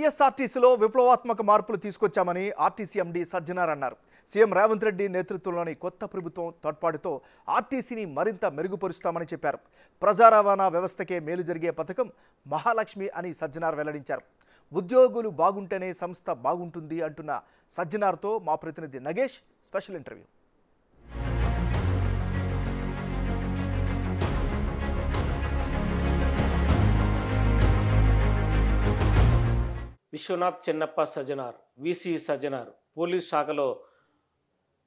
టీఎస్ఆర్టీసీలో విప్లవాత్మక మార్పులు తీసుకొచ్చామని RTC MD Sajjanar అన్నారు. సీఎం రేవంత్ రెడ్డి నేతృత్వంలోని కొత్త ప్రభుత్వం తోడ్పాటుతో ఆర్టీసీని మరింత మెరుగుపరుస్తామని చెప్పారు. ప్రజా రవాణా వ్యవస్థకే మేలు జరిగే పథకం మహాలక్ష్మి అని సజ్జనార్ వెల్లడించారు. ఉద్యోగులు బాగుంటేనే సంస్థ బాగుంటుంది అంటున్న సజ్జనార్తో మా ప్రతినిధి Nagesh special interview. Vishwanath Chennappa Sajjanar, VC Sajjanar police శాఖలో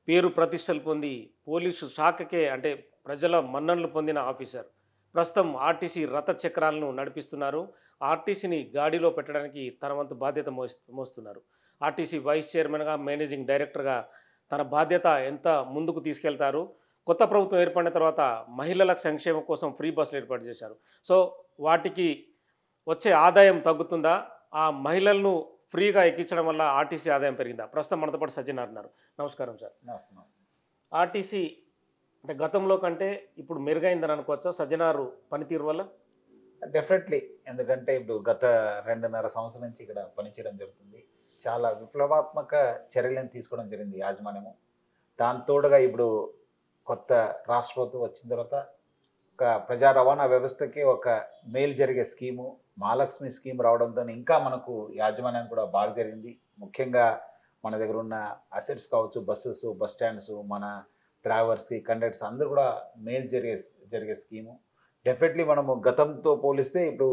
పేరు ప్రతిష్టలు పొంది పోలీసు శాఖకే అంటే ప్రజల మన్ననలు పొందిన ఆఫీసర్. ప్రస్తుతం ఆర్టీసీ రథ చక్రాలను నడిపిస్తున్నారు. ఆర్టీసీని గాడిలో పెట్టడానికి తన వంతు బాధ్యత మోస్తున్నారు. ఆర్టీసీ వైస్ చైర్మన్గా, మేనేజింగ్ డైరెక్టర్గా తన బాధ్యత ఎంత ముందుకు తీసుకెళ్తారు. కొత్త ప్రభుత్వం ఏర్పడిన తర్వాత మహిళల సంక్షేమం కోసం ఫ్రీ బస్సులు ఏర్పాటు చేశారు. సో వాటికి వచ్చే ఆదాయం తగ్గుతుందా? ఆ మహిళలను ఫ్రీగా ఎక్కించడం వల్ల ఆర్టీసీ ఆదాయం పెరిగిందా? ప్రస్తుతం మనతో పాటు సజ్జనార్ ఉన్నారు. నమస్కారం సార్. ఆర్టీసీ అంటే గతంలో కంటే ఇప్పుడు మెరుగైందని అనుకోవచ్చా సజ్జనారు పనితీరు వల్ల? డెఫినెట్లీ. ఎందుకంటే ఇప్పుడు గత 2.5 సంవత్సరం నుంచి ఇక్కడ పనిచేయడం జరుగుతుంది. చాలా విప్లవాత్మక చర్యలను తీసుకోవడం జరిగింది యాజమాన్యము. దాని తోడుగా ఇప్పుడు కొత్త రాష్ట్ర ప్రభుత్వం వచ్చిన తర్వాత ఒక ప్రజా రవాణా వ్యవస్థకి ఒక మేలు జరిగే స్కీము మహాలక్ష్మి స్కీమ్ రావడంతో ఇంకా మనకు యాజమాన్యం కూడా బాగా జరిగింది. ముఖ్యంగా మన దగ్గర ఉన్న అసెట్స్ కావచ్చు, బస్సెస్, బస్ స్టాండ్స్, మన డ్రైవర్స్కి, కండక్టర్స్ అందరూ కూడా మేలు జరిగే స్కీము. డెఫినెట్లీ మనము గతంతో పోలిస్తే ఇప్పుడు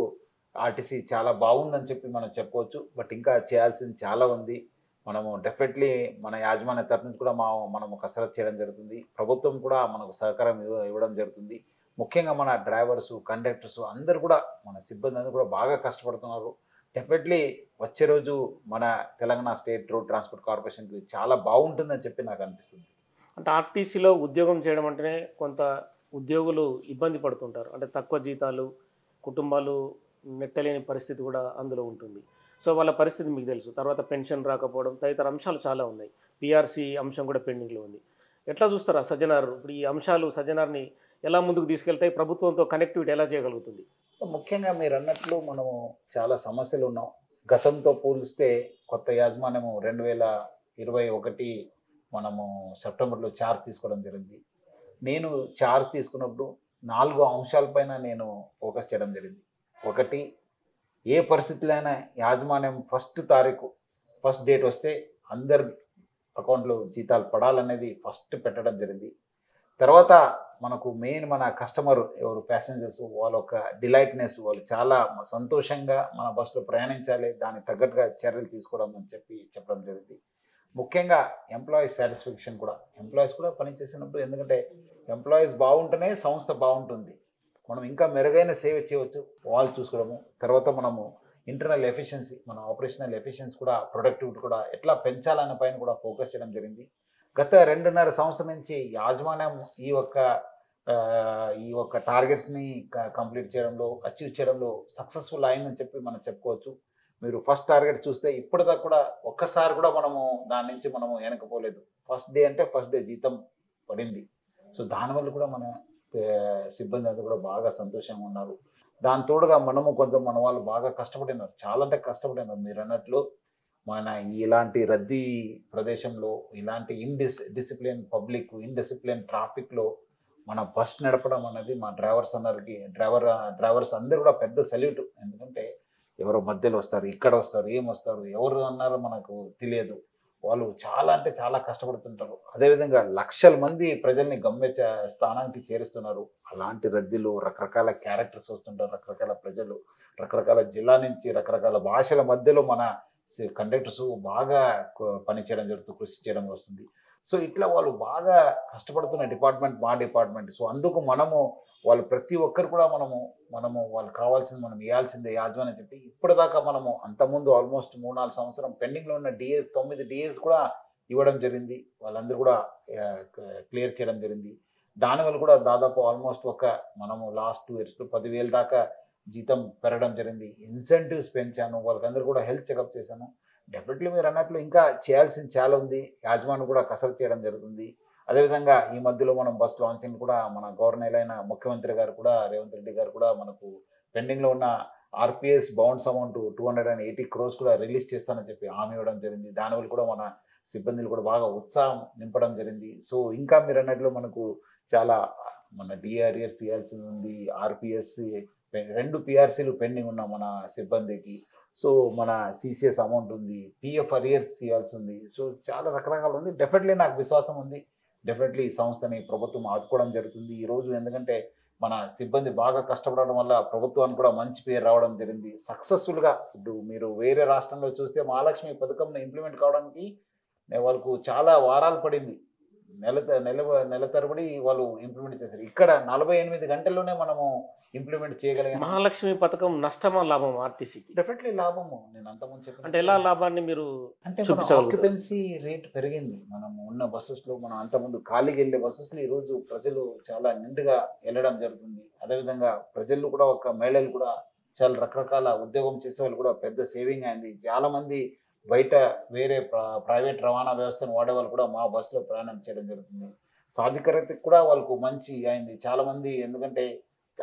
ఆర్టీసీ చాలా బాగుందని చెప్పి మనం చెప్పుకోవచ్చు. బట్ ఇంకా చేయాల్సింది చాలా ఉంది. మనము డెఫినెట్లీ మన యాజమాన్య తరఫు నుంచి కూడా మనము కసరత్తు చేయడం జరుగుతుంది. ప్రభుత్వం కూడా మనకు సహకారం ఇవ్వడం జరుగుతుంది. ముఖ్యంగా మన డ్రైవర్సు, కండక్టర్స్ అందరూ కూడా మన సిబ్బంది అందరూ కూడా బాగా కష్టపడుతున్నారు. డెఫినెట్లీ వచ్చే రోజు మన తెలంగాణ స్టేట్ రోడ్ ట్రాన్స్పోర్ట్ కార్పొరేషన్కి చాలా బాగుంటుందని చెప్పి నాకు అనిపిస్తుంది. అంటే ఆర్టీసీలో ఉద్యోగం చేయడం అంటేనే కొంత ఉద్యోగులు ఇబ్బంది పడుతుంటారు. అంటే తక్కువ జీతాలు, కుటుంబాలు నెట్టలేని పరిస్థితి కూడా అందులో ఉంటుంది. సో వాళ్ళ పరిస్థితి మీకు తెలుసు. తర్వాత పెన్షన్ రాకపోవడం తదితర అంశాలు చాలా ఉన్నాయి. పిఆర్సీ అంశం కూడా పెండింగ్లో ఉంది. ఎట్లా చూస్తారా సజ్జనార్? ఇప్పుడు ఈ అంశాలు సజ్జనార్ని ఎలా ముందుకు తీసుకెళ్తాయి? ప్రభుత్వంతో కనెక్టివిటీ ఎలా చేయగలుగుతుంది? ముఖ్యంగా మీరు అన్నట్లు మనము చాలా సమస్యలు ఉన్నాం. గతంతో పోలిస్తే కొత్త యాజమాన్యము 2021 మనము సెప్టెంబర్లో ఛార్జ్ తీసుకోవడం జరిగింది. నేను ఛార్జ్ తీసుకున్నప్పుడు 4 అంశాలపైన నేను ఫోకస్ చేయడం జరిగింది. ఒకటి, ఏ పరిస్థితులైనా యాజమాన్యం ఫస్ట్ డేట్ వస్తే అందరి అకౌంట్లో జీతాలు పడాలనేది ఫస్ట్ పెట్టడం జరిగింది. తర్వాత మనకు మెయిన్ మన కస్టమర్ ఎవరు ప్యాసింజర్స్ వాళ్ళ యొక్క డిలైట్నెస్, వాళ్ళు చాలా సంతోషంగా మన బస్సులో ప్రయాణించాలి, దానికి తగ్గట్టుగా చర్యలు తీసుకోవడం అని చెప్పడం జరిగింది. ముఖ్యంగా ఎంప్లాయీస్ సాటిస్ఫాక్షన్ కూడా, ఎంప్లాయీస్ కూడా పనిచేసినప్పుడు, ఎందుకంటే ఎంప్లాయీస్ బాగుంటేనే సంస్థ బాగుంటుంది. మనం ఇంకా మెరుగైన సేవ చేయవచ్చు, వాళ్ళు చూసుకోవడము. తర్వాత మనము ఇంటర్నల్ ఎఫిషియన్సీ, మన ఆపరేషనల్ ఎఫిషియన్సీ కూడా, ప్రొడక్టివిటీ కూడా ఎట్లా పెంచాలనే పైన కూడా ఫోకస్ చేయడం జరిగింది. గత 2.5 సంవత్సరం నుంచి యాజమాన్యం ఈ యొక్క టార్గెట్స్ని కంప్లీట్ చేయడంలో, అచీవ్ చేయడంలో సక్సెస్ఫుల్ అయిందని చెప్పి మనం చెప్పుకోవచ్చు. మీరు ఫస్ట్ టార్గెట్ చూస్తే ఇప్పటిదాకా కూడా ఒక్కసారి కూడా మనము దాని నుంచి మనము వెనకపోలేదు. ఫస్ట్ డే జీతం పడింది. సో దానివల్ల కూడా మన సిబ్బంది అంతా కూడా బాగా సంతోషంగా ఉన్నారు. దాని తోడుగా మన వాళ్ళు బాగా కష్టపడినారు, చాలా అంటే కష్టపడినారు. మీరు అన్నట్లు మన ఇలాంటి రద్దీ ప్రదేశంలో, ఇలాంటి డిసిప్లిన్ పబ్లిక్, ఇన్డిసిప్లిన్ ట్రాఫిక్లో మన బస్ నడపడం అనేది మా డ్రైవర్స్ అందరూ కూడా పెద్ద సల్యూట్. ఎందుకంటే ఎవరో మధ్యలో వస్తారు, ఇక్కడ వస్తారు, ఏమొస్తారు, ఎవరు అన్నారో మనకు తెలియదు. వాళ్ళు చాలా అంటే చాలా కష్టపడుతుంటారు. అదేవిధంగా లక్షల మంది ప్రజల్ని గమ్య స్థానానికి చేరుస్తున్నారు. అలాంటి రద్దీలు రకరకాల క్యారెక్టర్స్ వస్తుంటారు, రకరకాల ప్రజలు, రకరకాల జిల్లా నుంచి, రకరకాల భాషల మధ్యలో మన కండక్టర్స్ బాగా పనిచేయడం జరుగుతుంది, కృషి చేయడం వస్తుంది. సో ఇట్లా వాళ్ళు బాగా కష్టపడుతున్న డిపార్ట్మెంట్ మా డిపార్ట్మెంట్. సో అందుకు వాళ్ళు ప్రతి ఒక్కరు కూడా మనము వాళ్ళు కావాల్సింది మనం ఇవ్వాల్సిందే యాజమాన్యం చెప్పి ఇప్పటిదాకా మనము అంతకుముందు ఆల్మోస్ట్ 3-4 సంవత్సరం పెండింగ్లో ఉన్న 9 డిఎస్ కూడా ఇవ్వడం జరిగింది. వాళ్ళందరూ కూడా క్లియర్ చేయడం జరిగింది. దానివల్ల కూడా దాదాపు ఆల్మోస్ట్ మనము లాస్ట్ 2 ఇయర్స్లో 10,000 దాకా జీతం పెరగడం జరిగింది. ఇన్సెంటివ్స్ పెంచాను, వాళ్ళకందరూ కూడా హెల్త్ చెకప్ చేశాను. డెఫినెట్లీ మీరు అన్నట్లు ఇంకా చేయాల్సింది చాలా ఉంది. యాజమాన్యం కూడా కసరత్తు చేయడం జరుగుతుంది. అదేవిధంగా ఈ మధ్యలో మనం బస్ లాంచింగ్ కూడా మన గవర్నర్ అయిన ముఖ్యమంత్రి గారు కూడా, రేవంత్ రెడ్డి గారు కూడా మనకు పెండింగ్లో ఉన్న ఆర్పిఎస్ బౌన్స్ అమౌంట్ 280 crores కూడా రిలీజ్ చేస్తానని చెప్పి హామీ ఇవ్వడం జరిగింది. దానివల్ల కూడా మన సిబ్బందులు కూడా బాగా ఉత్సాహం నింపడం జరిగింది. సో ఇంకా మీరు అన్నట్లు మనకు చాలా మన డిఆర్ఎస్ ఇవ్వాల్సి ఉంది, ఆర్పిఎస్ 2 పిఆర్సీలు పెండింగ్ ఉన్న మన సిబ్బందికి. సో మన సిసిఎస్ అమౌంట్ ఉంది, పిఎఫ్ అరియర్స్ ఇవ్వాల్సి ఉంది. సో చాలా రకరకాలు ఉంది. డెఫినెట్లీ నాకు విశ్వాసం ఉంది, డెఫినెట్లీ ఈ సంస్థని ప్రభుత్వం ఆదుకోవడం జరుగుతుంది ఈరోజు. ఎందుకంటే మన సిబ్బంది బాగా కష్టపడడం వల్ల ప్రభుత్వానికి కూడా మంచి పేరు రావడం జరిగింది. సక్సెస్ఫుల్గా ఇప్పుడు మీరు వేరే రాష్ట్రంలో చూస్తే మహాలక్ష్మి పథకంను ఇంప్లిమెంట్ కావడానికి వాళ్ళకు చాలా వారాలు పడింది. నెల తరబడి వాళ్ళు ఇంప్లిమెంట్ చేశారు. ఇక్కడ 48 గంటల్లోనే మనము ఇంప్లిమెంట్ చేయగలిగాం. మహాలక్ష్మి పథకం నష్టమా లాభం ఆర్టీసీకి? డెఫినెట్లీ లాభము. నేను అంతకుముందు చెప్పిన అంటే ఎలా లాభాన్ని మీరు అంటే చూపించగలుగుతారు? ఆక్యుపెన్సీ రేట్ పెరిగింది. మనము ఉన్న బస్సెస్లో మనం అంతకుముందు ఖాళీకి వెళ్ళే బస్సెస్లో ఈరోజు ప్రజలు చాలా నిండుగా వెళ్ళడం జరుగుతుంది. అదేవిధంగా ప్రజలు కూడా మహిళలు కూడా చాలా రకరకాల ఉద్యోగం చేసే వాళ్ళు కూడా పెద్ద సేవింగ్ అయింది. చాలామంది బయట వేరే ప్రైవేట్ రవాణా వ్యవస్థను వాడేవాళ్ళు కూడా మా బస్సులో ప్రయాణం చేయడం జరుగుతుంది. సాధికారతకు కూడా వాళ్ళకు మంచి అయింది చాలామంది. ఎందుకంటే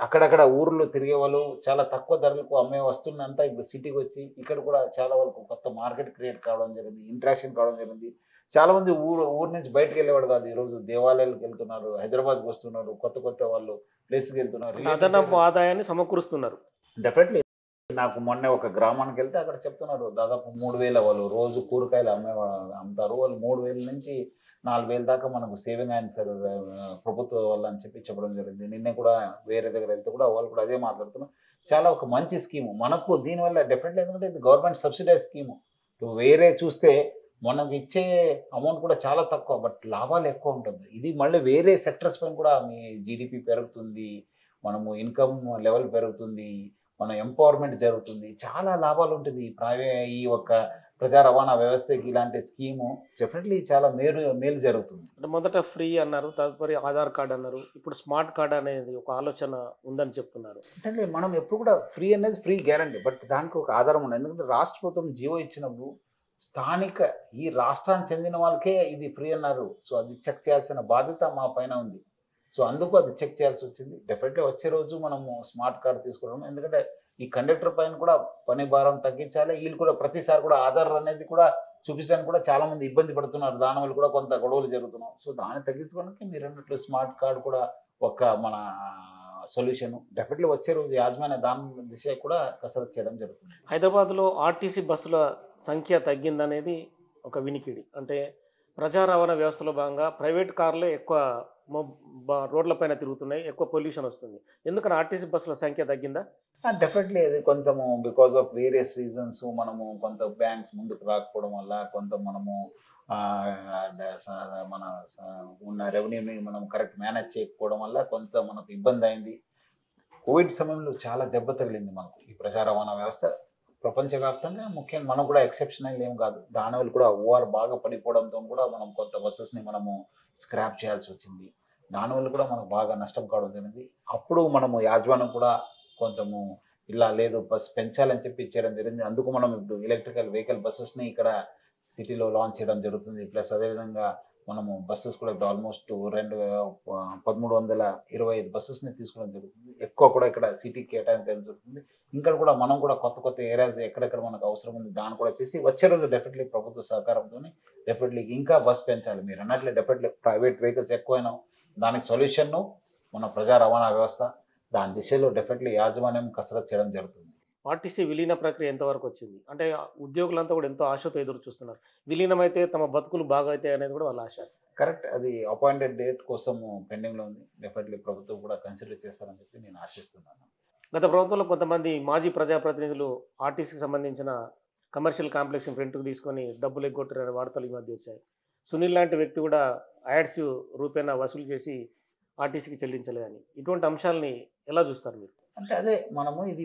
అక్కడక్కడ ఊర్లో తిరిగే వాళ్ళు చాలా తక్కువ ధరలకు అమ్మే వస్తువులంతా ఇప్పుడు సిటీకి వచ్చి ఇక్కడ కూడా చాలా వరకు కొత్త మార్కెట్ క్రియేట్ కావడం జరిగింది, ఇంట్రాక్షన్ కావడం జరిగింది. చాలామంది ఊరు నుంచి బయటకు వెళ్ళేవాడు కాదు, ఈరోజు దేవాలయాలకు వెళ్తున్నారు, హైదరాబాద్కి వస్తున్నారు, కొత్త వాళ్ళు ప్లేస్కి వెళ్తున్నారు, అదనపు ఆదాయాన్ని సమకూరుస్తున్నారు. డెఫినెట్లీ. నాకు మొన్న ఒక గ్రామానికి వెళ్తే అక్కడ చెప్తున్నారు దాదాపు 3,000 వాళ్ళు రోజు కూరగాయలు అమ్ముతారు. వాళ్ళు 3,000 నుంచి 4,000 దాకా మనకు సేవింగ్ అయింది సార్ ప్రభుత్వం వల్ల అని చెప్పి చెప్పడం జరిగింది. నిన్నే కూడా వేరే దగ్గర వెళ్తే కూడా వాళ్ళు కూడా అదే మాట్లాడుతున్నారు. చాలా ఒక మంచి స్కీము మనకు దీనివల్ల డెఫినెట్లీ. ఎందుకంటే ఇది గవర్నమెంట్ సబ్సిడైజ్ స్కీము. వేరే చూస్తే మనకు ఇచ్చే అమౌంట్ కూడా చాలా తక్కువ, బట్ లాభాలు ఎక్కువ ఉంటుంది. ఇది మళ్ళీ వేరే సెక్టర్స్ పైన కూడా మీ జీడిపి పెరుగుతుంది, మనము ఇన్కమ్ లెవెల్ పెరుగుతుంది, మన ఎంపవర్మెంట్ జరుగుతుంది, చాలా లాభాలు ఉంటుంది. ఈ ఒక్క ప్రజా రవాణా వ్యవస్థకి ఇలాంటి స్కీము డెఫినెట్లీ చాలా మేలు జరుగుతుంది. అంటే మొదట ఫ్రీ అన్నారు, తదుపరి ఆధార్ కార్డు అన్నారు, ఇప్పుడు స్మార్ట్ కార్డ్ అనేది ఒక ఆలోచన ఉందని చెప్తున్నారు. అంటే మనం ఎప్పుడు కూడా ఫ్రీ అనేది ఫ్రీ గ్యారంటీ, బట్ దానికి ఒక ఆధారం ఉండదు. ఎందుకంటే రాష్ట్ర ప్రభుత్వం జీవో ఇచ్చినప్పుడు స్థానిక ఈ రాష్ట్రానికి చెందిన వాళ్ళకే ఇది ఫ్రీ అన్నారు. సో అది చెక్ చేయాల్సిన బాధ్యత మా పైన ఉంది. సో అందుకు అది చెక్ చేయాల్సి వచ్చింది. డెఫినెట్లీ వచ్చే రోజు మనము స్మార్ట్ కార్డ్ తీసుకోవడం, ఎందుకంటే ఈ కండక్టర్ పైన కూడా పని భారం తగ్గించాలి. వీళ్ళు కూడా ప్రతిసారి కూడా ఆధార్ అనేది కూడా చూపించడానికి కూడా చాలా మంది ఇబ్బంది పడుతున్నారు, దానివల్ల కూడా కొంత గొడవలు జరుగుతున్నాయి. సో దాన్ని తగ్గించుకోవడానికి మీరు అన్నట్లు స్మార్ట్ కార్డ్ కూడా ఒక మన సొల్యూషన్. డెఫినెట్లీ వచ్చే రోజు యాజమాన్య దాని దిశ కూడా కసరత్తు చేయడం జరుగుతుంది. హైదరాబాద్లో ఆర్టీసీ బస్సుల సంఖ్య తగ్గిందనేది ఒక వినికిడి. అంటే ప్రజా రవాణా వ్యవస్థలో భాగంగా ప్రైవేట్ కార్లే ఎక్కువ రోడ్లపైన తిరుగుతున్నాయి, ఎక్కువ పొల్యూషన్ వస్తుంది. ఎందుకని ఆర్టీసీ బస్సుల సంఖ్య తగ్గిందా? డెఫినెట్లీ అది కొంచెము బికాస్ ఆఫ్ వేరియస్ రీజన్స్. మనము కొంత బ్యాంక్స్ ముందుకు రాకపోవడం వల్ల, కొంత మనము మన ఉన్న రెవెన్యూని మనం కరెక్ట్ మేనేజ్ చేయకపోవడం వల్ల కొంత మనకు ఇబ్బంది అయింది. కోవిడ్ సమయంలో చాలా దెబ్బ తగిలింది మనకు ఈ ప్రజా రవాణా వ్యవస్థ ప్రపంచవ్యాప్తంగా. ముఖ్యంగా మనం కూడా ఎక్సెప్షనల్ ఏం కాదు. దానివల్ల కూడా ఓఆర్ బాగా పడిపోవడంతో కూడా మనం కొత్త బస్సెస్ని మనము స్క్రాప్ చేయాల్సి వచ్చింది. దానివల్ల కూడా మనకు బాగా నష్టం కావడం జరిగింది. అప్పుడు మనము యాజమాన్యం కూడా కొంచెము ఇలా లేదు బస్ పెంచాలని చెప్పి చేయడం జరిగింది. అందుకు మనం ఇప్పుడు ఎలక్ట్రికల్ వెహికల్ బస్సెస్ని ఇక్కడ సిటీలో లాంచ్ చేయడం జరుగుతుంది. ప్లస్ అదేవిధంగా మనము బస్సెస్ కూడా ఆల్మోస్ట్ 1,325 బస్సెస్ని తీసుకోవడం జరుగుతుంది. ఎక్కువ కూడా ఇక్కడ సిటీకి కేటాయించడం జరుగుతుంది. ఇంకా కూడా మనం కూడా కొత్త ఏరియాస్ ఎక్కడెక్కడ మనకు అవసరం ఉంది దాన్ని కూడా చేసి వచ్చే రోజు డెఫినెట్లీ ప్రభుత్వ సహకారంతో డెఫినెట్లీ ఇంకా బస్ పెంచాలి. మీరు అన్నట్లే డెఫినెట్లీ ప్రైవేట్ వెహికల్స్ ఎక్కువైనా దానికి సొల్యూషన్ మన ప్రజా రవాణా వ్యవస్థ, దాని దిశలో డెఫినెట్లీ యాజమాన్యం కసరత్తు చేయడం జరుగుతుంది. ఆర్టీసీ విలీన ప్రక్రియ ఎంతవరకు వచ్చింది? అంటే ఉద్యోగులంతా కూడా ఎంతో ఆశతో ఎదురు చూస్తున్నారు. విలీనమైతే తమ బతుకులు బాగా అవుతాయి అనేది కూడా వాళ్ళ ఆశ. కరెక్ట్. అది అపాయింటెడ్ డేట్ కోసం పెండింగ్లో ఉంది. డెఫినెట్లీ ప్రభుత్వం కూడా కన్సిడర్ చేస్తారని చెప్పి నేను ఆశిస్తున్నాను. గత ప్రభుత్వంలో కొంతమంది మాజీ ప్రజాప్రతినిధులు ఆర్టీసీకి సంబంధించిన కమర్షియల్ కాంప్లెక్స్ రెంట్కు తీసుకొని డబ్బులు ఎగ్గొట్టారనే వార్తలు ఈ మధ్య వచ్చాయి. సునీల్ లాంటి వ్యక్తి కూడా యాడ్స్ రూపేణా వసూలు చేసి ఆర్టీసీకి చెల్లించలేదని. ఇటువంటి అంశాలని ఎలా చూస్తారు మీరు? అంటే అదే మనము ఇది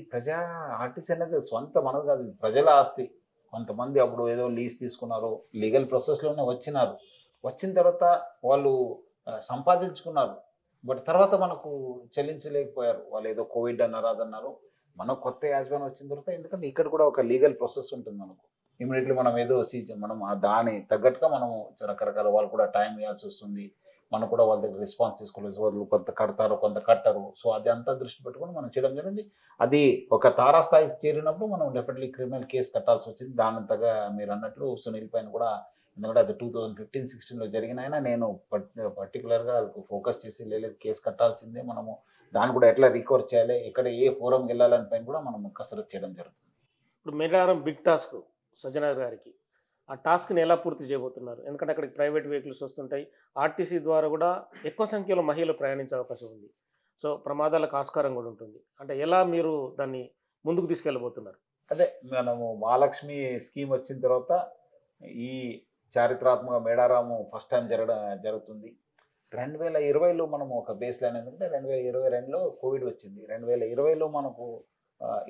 ఆర్టీసీ అనేది సొంత మనది కాదు, ఇది ప్రజల ఆస్తి. కొంతమంది అప్పుడు ఏదో లీజ్ తీసుకున్నారు, లీగల్ ప్రాసెస్లోనే వచ్చిన తర్వాత వాళ్ళు సంపాదించుకున్నారు. బట్ తర్వాత మనకు చెల్లించలేకపోయారు. వాళ్ళు ఏదో కోవిడ్ అన్నారు అదన్నారు. మనకు కొత్త యాజమాన్యం వచ్చిన తర్వాత, ఎందుకంటే ఇక్కడ కూడా ఒక లీగల్ ప్రాసెస్ ఉంటుంది మనకు. ఇమీడియట్లీ మనం ఏదో మనం దాని తగ్గట్టుగా మనము రకరకాల వాళ్ళు కూడా టైం ఇవ్వాల్సి వస్తుంది. మనం కూడా వాళ్ళ దగ్గర రెస్పాన్స్ తీసుకోలేదు, వాళ్ళు కొంత కడతారు కొంత కట్టరు. సో అది అంతా దృష్టి పెట్టుకొని మనం చేయడం జరిగింది. అది ఒక తారాస్థాయికి చేరినప్పుడు మనం డెఫినెట్లీ క్రిమినల్ కేసు కట్టాల్సి వచ్చింది. దానంతగా మీరు అన్నట్లు సునీల్ పైన కూడా, ఎందుకంటే అది 2015-16లో జరిగిన అయినా నేను పర్టికులర్గా వాళ్ళకు ఫోకస్ చేసి లేదు కేసు కట్టాల్సిందే, మనము దాన్ని కూడా ఎట్లా రికవర్ చేయాలి, ఎక్కడ ఏ ఫోరంకి వెళ్ళాలని పైన కూడా మనం కసరత్తు చేయడం జరుగుతుంది. ఇప్పుడు మేడారం బిగ్ టాస్క్ సజ్జనార్ గారికి, ఆ టాస్క్ని ఎలా పూర్తి చేయబోతున్నారు? ఎందుకంటే అక్కడికి ప్రైవేట్ వెహికల్స్ వస్తుంటాయి, ఆర్టీసీ ద్వారా కూడా ఎక్కువ సంఖ్యలో మహిళలు ప్రయాణించే అవకాశం ఉంది. సో ప్రమాదాలకు ఆస్కారం కూడా ఉంటుంది. అంటే ఎలా మీరు దాన్ని ముందుకు తీసుకెళ్ళబోతున్నారు? అదే మనము మహాలక్ష్మి స్కీమ్ వచ్చిన తర్వాత ఈ చారిత్రాత్మక మేడారాము ఫస్ట్ టైం జరుగుతుంది. 2020లో మనము ఒక బేస్ లైన్, ఎందుకంటే 2022లో కోవిడ్ వచ్చింది. 2020లో మనకు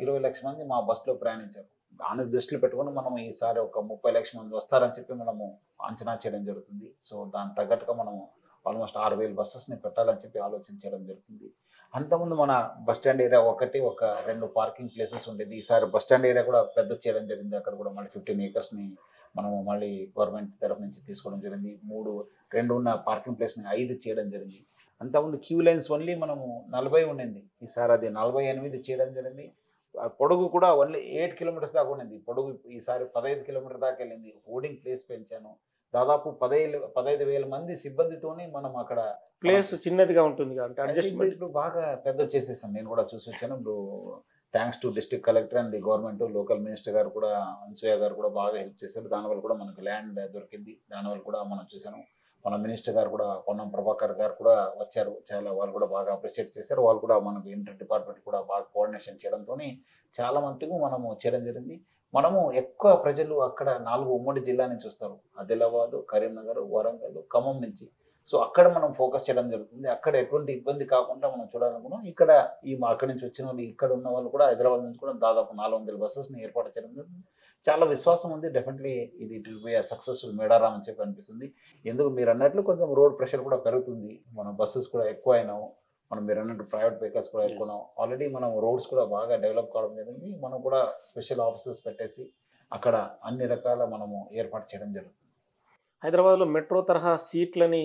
20 లక్షల మంది మా బస్సులో ప్రయాణించారు. దాన్ని దృష్టిలో పెట్టుకొని మనం ఈసారి ఒక 30 లక్షల మంది వస్తారని చెప్పి మనము అంచనా చేయడం జరుగుతుంది. సో దానికి తగ్గట్టుగా మనము ఆల్మోస్ట్ 6,000 బస్సెస్ని పెట్టాలని చెప్పి ఆలోచన చేయడం జరుగుతుంది. అంతకుముందు మన బస్టాండ్ ఏరియా ఒక 2 పార్కింగ్ ప్లేసెస్ ఉండేది. ఈసారి బస్టాండ్ ఏరియా కూడా పెద్ద చేయడం జరిగింది. అక్కడ కూడా మళ్ళీ 15 ఏకర్స్ని మనము మళ్ళీ గవర్నమెంట్ తరఫు నుంచి తీసుకోవడం జరిగింది. 2 ఉన్న పార్కింగ్ ప్లేస్ని 5 చేయడం జరిగింది. అంతకుముందు క్యూ లైన్స్ ఓన్లీ మనము 40 ఉండింది, ఈసారి అది 48 చేయడం జరిగింది. పొడుగు కూడా ఓన్లీ 8 కిలోమీటర్స్ దాకా ఉండింది, పొడుగు ఈసారి 15 కిలోమీటర్ దాకా వెళ్ళింది. హోర్డింగ్ ప్లేస్ పెంచాను. దాదాపు 15,000 మంది సిబ్బందితోని మనం అక్కడ ప్లేస్ చిన్నదిగా ఉంటుంది అంటే అడ్జస్ట్మెంట్ ఇప్పుడు బాగా పెద్ద చేసేసాను. నేను కూడా చూసి వచ్చాను. ఇప్పుడు thanks to district collector and the government, local minister గారు కూడా, అన్సూయ గారు కూడా బాగా హెల్ప్ చేశారు. దానివల్ల కూడా మనకు ల్యాండ్ దొరికింది. దానివల్ల కూడా మనం చూసాను. మన మినిస్టర్ గారు కూడా, పొన్నం ప్రభాకర్ గారు కూడా వచ్చారు. చాలా వాళ్ళు కూడా బాగా అప్రిషియేట్ చేశారు. వాళ్ళు కూడా మనకు ఇంటర్ డిపార్ట్మెంట్ కూడా బాగా కోఆర్డినేషన్ చేయడంతో చాలా మటుకు మనము చేయడం జరిగింది. మనము ఎక్కువ ప్రజలు అక్కడ 4 ఉమ్మడి జిల్లా నుంచి వస్తారు, ఆదిలాబాద్, కరీంనగర్, వరంగల్, ఖమ్మం నుంచి. సో అక్కడ మనం ఫోకస్ చేయడం జరుగుతుంది. అక్కడ ఎటువంటి ఇబ్బంది కాకుండా మనం చూడాలనుకున్నాం. ఇక్కడ అక్కడి నుంచి వచ్చిన వాళ్ళు, ఇక్కడ ఉన్న వాళ్ళు కూడా హైదరాబాద్ నుంచి కూడా దాదాపు 400 బస్సెస్ని ఏర్పాటు చేయడం జరుగుతుంది. చాలా విశ్వాసం ఉంది. డెఫినెట్లీ ఇది it will be a successful Medaram అని చెప్పి అనిపిస్తుంది. ఎందుకు మీరు అన్నట్లు కొంచెం రోడ్ ప్రెషర్ కూడా పెరుగుతుంది. మన బస్సెస్ కూడా ఎక్కువ అయినాము, మనం మీరు అన్నట్టు ప్రైవేట్ వెహికల్స్ కూడా ఎక్కువ. ఆల్రెడీ మనం రోడ్స్ కూడా బాగా డెవలప్ కావడం జరిగింది. మనం కూడా స్పెషల్ ఆఫీసర్స్ పెట్టేసి అక్కడ అన్ని రకాల మనము ఏర్పాటు చేయడం జరుగుతుంది. హైదరాబాద్లో మెట్రో తరహా సీట్లని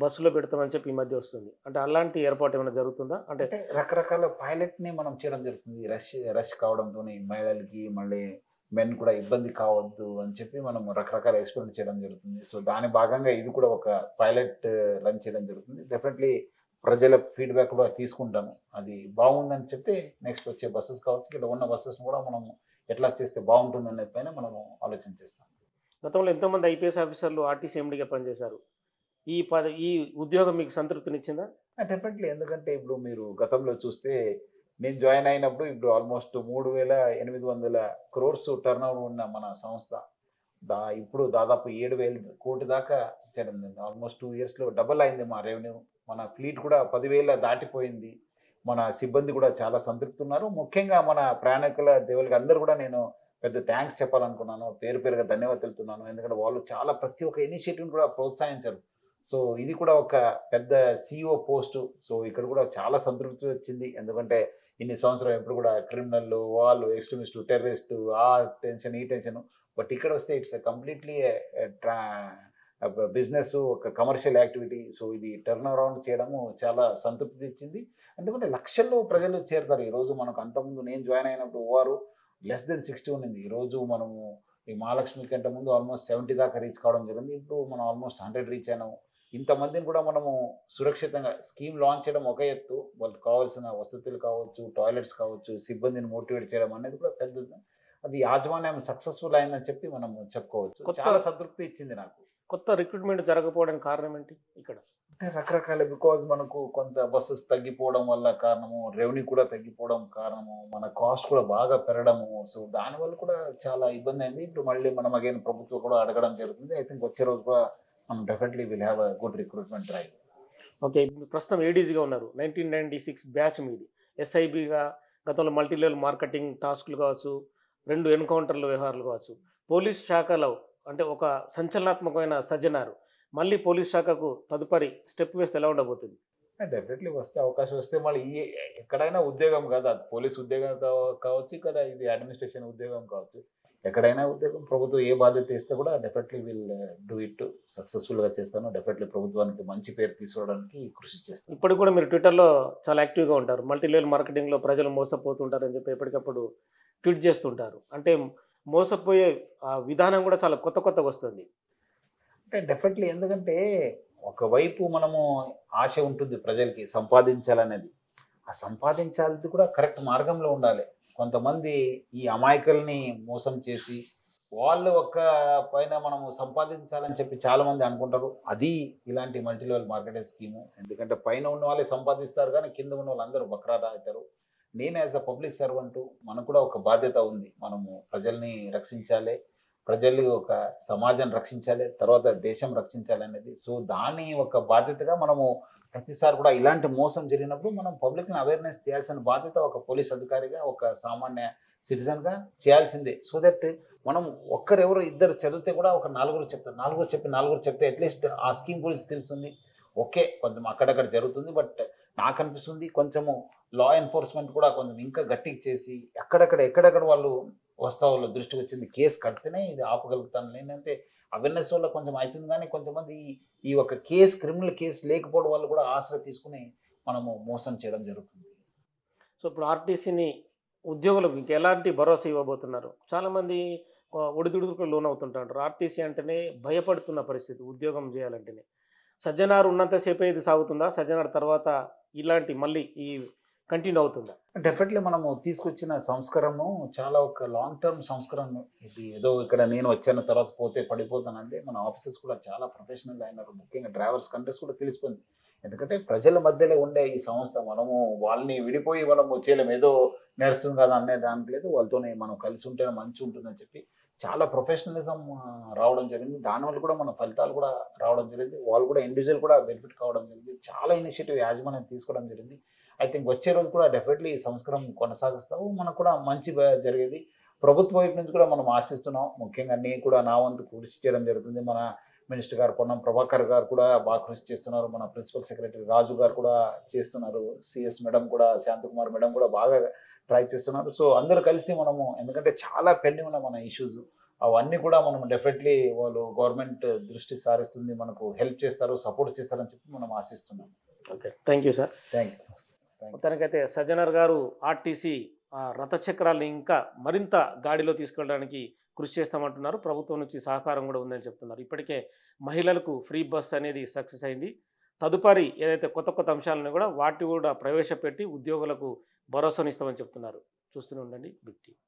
బస్సులో పెడతామని చెప్పి ఈ మధ్య వస్తుంది. అంటే అలాంటి ఏర్పాటు ఏమైనా జరుగుతుందా? అంటే రకరకాల పైలట్ని మనం చేయడం జరుగుతుంది. రష్ కావడంతో మహిళలకి మళ్ళీ మెన్ కూడా ఇబ్బంది కావద్దు అని చెప్పి మనం రకరకాల ఎక్స్పెరిమెంట్ చేయడం జరుగుతుంది. సో దాని భాగంగా ఇది కూడా ఒక పైలట్ రన్ చేయడం జరుగుతుంది. డెఫినెట్లీ ప్రజల ఫీడ్బ్యాక్ కూడా తీసుకుంటాను. అది బాగుందని చెప్తే నెక్స్ట్ వచ్చే బస్సెస్ కావచ్చు, ఇక్కడ ఉన్న బస్సెస్ కూడా మనం ఎట్లా చేస్తే బాగుంటుంది అనే పైన మనము ఆలోచన చేస్తాం. గతంలో ఎంతోమంది ఐపీఎస్ ఆఫీసర్లు ఆర్టీసీ ఎండీగా పనిచేశారు. ఈ ఉద్యోగం మీకు సంతృప్తినిచ్చిందా? డెఫినెట్లీ. ఎందుకంటే ఇప్పుడు మీరు గతంలో చూస్తే నేను జాయిన్ అయినప్పుడు ఇప్పుడు ఆల్మోస్ట్ 3,800 crores టర్న్ ఓవర్ ఉన్న మన సంస్థ ఇప్పుడు దాదాపు 7,000 కోటి దాకా చేయడం జరిగింది. ఆల్మోస్ట్ 2 yearsలో డబల్ అయింది మా రెవెన్యూ. మన ఫ్లీట్ కూడా 10,000 దాటిపోయింది. మన సిబ్బంది కూడా చాలా సంతృప్తి ఉన్నారు. ముఖ్యంగా మన ప్రయాణికుల దేవుళ్ళకి అందరూ కూడా నేను పెద్ద థ్యాంక్స్ చెప్పాలనుకున్నాను. పేరుగా ధన్యవాదాలు తెలుపుతున్నాను. ఎందుకంటే వాళ్ళు చాలా ప్రతి ఒక్క ఇనిషియేటివ్ని కూడా ప్రోత్సహించారు. సో ఇది కూడా ఒక పెద్ద CEO పోస్టు. సో ఇక్కడ కూడా చాలా సంతృప్తి వచ్చింది. ఎందుకంటే ఇన్ని సంవత్సరం ఎప్పుడు కూడా క్రిమినల్, వాళ్ళు ఎక్స్ట్రీమిస్టు, టెర్రరిస్టు, ఆ టెన్షన్ ఈ టెన్షన్. బట్ ఇక్కడ వస్తే ఇట్స్ కంప్లీట్లీ బిజినెస్, ఒక కమర్షియల్ యాక్టివిటీ. సో ఇది టర్న్ అరౌండ్ చేయడము చాలా సంతృప్తి ఇచ్చింది. ఎందుకంటే లక్షల్లో ప్రజలు చేరుతారు. ఈరోజు మనకు అంతకుముందు నేను జాయిన్ అయినప్పుడు ఓఆర్ less than 60 ఉండింది. ఈరోజు మనము ఈ మహాలక్ష్మి కంటే ముందు ఆల్మోస్ట్ 70 దాకా రీచ్ కావడం జరిగింది. ఇప్పుడు మనం ఆల్మోస్ట్ 100 రీచ్ అయినాము. ఇంతమందిని కూడా మనము సురక్షితంగా స్కీమ్ లాంచ్ చేయడం ఒక ఎత్తు, వాళ్ళకి కావాల్సిన వసతులు కావచ్చు, టాయిలెట్స్ కావచ్చు, సిబ్బందిని మోటివేట్ చేయడం అనేది కూడా పెద్దది. అది యాజమాన్యం సక్సెస్ఫుల్ అయిందని చెప్పి మనం చెప్పుకోవచ్చు. చాలా సంతృప్తి ఇచ్చింది నాకు. కొత్త రిక్రూట్మెంట్ జరగకపోవడానికి కారణం ఏంటి? ఇక్కడ అంటే రకరకాల, బికాజ్ మనకు కొంత బస్సెస్ తగ్గిపోవడం వల్ల కారణము, రెవెన్యూ కూడా తగ్గిపోవడం కారణము, మన కాస్ట్ కూడా బాగా పెరగడము. సో దానివల్ల కూడా చాలా ఇబ్బంది అయింది. ఇప్పుడు మళ్ళీ మనం అగైన్ ప్రభుత్వం కూడా అడగడం జరుగుతుంది. ఐ థింక్ వచ్చే రోజు కూడా మనం definitely will have a good recruitment drive. Okay, ప్రస్తుతం ఏడీజీగా ఉన్నారు. 1996 బ్యాచ్ మీది. ఎస్ఐబిగా గతంలో మల్టీ లెవెల్ మార్కెటింగ్ టాస్క్లు కావచ్చు, 2 ఎన్కౌంటర్ల వ్యవహారాలు కావచ్చు, పోలీస్ శాఖలో అంటే ఒక సంచలనాత్మకమైన సజ్జనారు మళ్ళీ పోలీస్ శాఖకు తదుపరి స్టెప్ వేస్తే ఎలా ఉండబోతుంది? డెఫినెట్లీ వస్తే అవకాశం వస్తే మళ్ళీ ఎక్కడైనా ఉద్యోగం కాదు, అది పోలీస్ ఉద్యోగం కావచ్చు, ఇక్కడ ఇది అడ్మినిస్ట్రేషన్ ఉద్యోగం కావచ్చు, ఎక్కడైనా ఉద్యోగం ప్రభుత్వం ఏ బాధ్యత ఇస్తే కూడా డెఫినెట్లీ విల్ డూ ఇట్, సక్సెస్ఫుల్గా చేస్తాను. డెఫినెట్లీ ప్రభుత్వానికి మంచి పేరు తీసుకురావడానికి కృషి చేస్తాను. ఇప్పుడు కూడా మీరు ట్విట్టర్లో చాలా యాక్టివ్గా ఉంటారు. మల్టీ లెవెల్ మార్కెటింగ్లో ప్రజలు మోసపోతుంటారని చెప్పి ఎప్పటికప్పుడు ట్వీట్ చేస్తుంటారు. అంటే మోసపోయే విధానం కూడా చాలా కొత్తగా వస్తుంది. అంటే డెఫినెట్లీ, ఎందుకంటే ఒకవైపు మనము ఆశ ఉంటుంది ప్రజలకి సంపాదించాలనేది, ఆ సంపాదించాలి కూడా కరెక్ట్ మార్గంలో ఉండాలి. కొంతమంది ఈ అమాయకుల్ని మోసం చేసి వాళ్ళు ఒక పైన మనము సంపాదించాలని చెప్పి చాలామంది అనుకుంటారు. అది ఇలాంటి మల్టీ లెవెల్ మార్కెటింగ్ స్కీము. ఎందుకంటే పైన ఉన్న వాళ్ళే సంపాదిస్తారు కానీ కింద ఉన్న వాళ్ళందరూ బక్రాదా అవుతారు. నేను యాజ్ అ పబ్లిక్ సర్వెంట్ మనకు కూడా ఒక బాధ్యత ఉంది. మనము ప్రజల్ని రక్షించాలి, ప్రజలు ఒక సమాజాన్ని రక్షించాలి, తర్వాత దేశం రక్షించాలి అనేది. సో దాన్ని ఒక బాధ్యతగా మనము ప్రతిసారి కూడా ఇలాంటి మోసం జరిగినప్పుడు మనం పబ్లిక్ని అవేర్నెస్ చేయాల్సిన బాధ్యత ఒక పోలీస్ అధికారిగా, ఒక సామాన్య సిటిజన్గా చేయాల్సిందే. సో దట్ మనం ఒక్కరెవరు ఇద్దరు చదివితే కూడా ఒక నలుగురు చెప్తారు, నలుగురు చెప్తే అట్లీస్ట్ ఆ స్కీమ్ గురించి తెలుస్తుంది. ఓకే, కొంచెం అక్కడక్కడ జరుగుతుంది, బట్ నాకు అనిపిస్తుంది కొంచెము లా ఎన్ఫోర్స్మెంట్ కూడా కొంచెం ఇంకా గట్టిగా చేసి ఎక్కడెక్కడ వాళ్ళు వస్తావుల దృష్టికి వచ్చింది కేసు కడితేనే ఇది ఆపగలుగుతాను. నేనంటే అవేర్నెస్ వల్ల కొంచెం అవుతుంది, కానీ కొంతమంది ఈ ఒక కేసు, క్రిమినల్ కేసు లేకపోవడం వల్ల కూడా ఆశ్రయ తీసుకుని మనము మోసం చేయడం జరుగుతుంది. సో ఇప్పుడు ఆర్టీసీని ఉద్యోగులకు ఇంకా ఎలాంటి భరోసా ఇవ్వబోతున్నారు? చాలామంది ఒడిదుడుకులకు లోనవుతుంటారు. ఆర్టీసీ అంటేనే భయపడుతున్న పరిస్థితి ఉద్యోగం చేయాలంటేనే. సజ్జనార్ ఉన్నంతసేపే ఇది సాగుతుందా? సజ్జనార్ తర్వాత ఇలాంటి మళ్ళీ ఈ కంటిన్యూ అవుతుందా? డెఫినెట్లీ మనము తీసుకొచ్చిన సంస్కరణము చాలా ఒక లాంగ్ టర్మ్ సంస్కరణ. ఇది ఏదో ఇక్కడ నేను వచ్చాను తర్వాత పోతే పడిపోతానంటే మన ఆఫీసర్స్ కూడా చాలా ప్రొఫెషనల్ అయినారు. ముఖ్యంగా డ్రైవర్స్ కంట్రీస్ కూడా తెలిసిపోయింది. ఎందుకంటే ప్రజల మధ్యలో ఉండే ఈ సంస్థ, మనము వాళ్ళని విడిపోయి మనము చేయలేము, ఏదో నడుస్తుంది కదా అనే దానికి లేదు, వాళ్ళతోనే మనం కలిసి ఉంటేనే మంచి ఉంటుందని చెప్పి చాలా ప్రొఫెషనలిజం రావడం జరిగింది. దానివల్ల కూడా మన ఫలితాలు కూడా రావడం జరిగింది. వాళ్ళు కూడా ఇండివిజువల్ కూడా బెనిఫిట్ కావడం జరిగింది. చాలా ఇనిషియేటివ్ యాజమాన్యం తీసుకోవడం జరిగింది. ఐ థింక్ వచ్చే రోజు కూడా డెఫినెట్లీ ఈ సంస్కరం కొనసాగిస్తాము. మనకు కూడా మంచి జరిగేది ప్రభుత్వ వైపు నుంచి కూడా మనం ఆశిస్తున్నాం. ముఖ్యంగా నేను కూడా నా వంతు కృషి చేయడం జరుగుతుంది. మన మినిస్టర్ గారు పొన్నం ప్రభాకర్ గారు కూడా బాగా కృషి చేస్తున్నారు. మన ప్రిన్సిపల్ సెక్రటరీ రాజు గారు కూడా చేస్తున్నారు. సిఎస్ మేడం కూడా, శాంతకుమార్ మేడం కూడా బాగా ట్రై చేస్తున్నారు. సో అందరూ కలిసి మనము, ఎందుకంటే చాలా పెండింగ్ ఉన్న మన ఇష్యూస్ అవన్నీ కూడా మనం డెఫినెట్లీ వాళ్ళు గవర్నమెంట్ దృష్టి సారిస్తుంది, మనకు హెల్ప్ చేస్తారు, సపోర్ట్ చేస్తారని చెప్పి మనం ఆశిస్తున్నాం. Okay, thank you sir. Thank you. మొత్తానికైతే సజ్జనార్ గారు ఆర్టీసీ రథచక్రాలను ఇంకా మరింత గాడిలో తీసుకెళ్ళడానికి కృషి చేస్తామంటున్నారు. ప్రభుత్వం నుంచి సహకారం కూడా ఉందని చెప్తున్నారు. ఇప్పటికే మహిళలకు ఫ్రీ బస్ అనేది సక్సెస్ అయింది. తదుపరి ఏదైతే కొత్త అంశాలను కూడా వాటి కూడా ప్రవేశపెట్టి ఉద్యోగులకు భరోసానిస్తామని చెప్తున్నారు. చూస్తూనే ఉండండి బిగ్ టీవీ.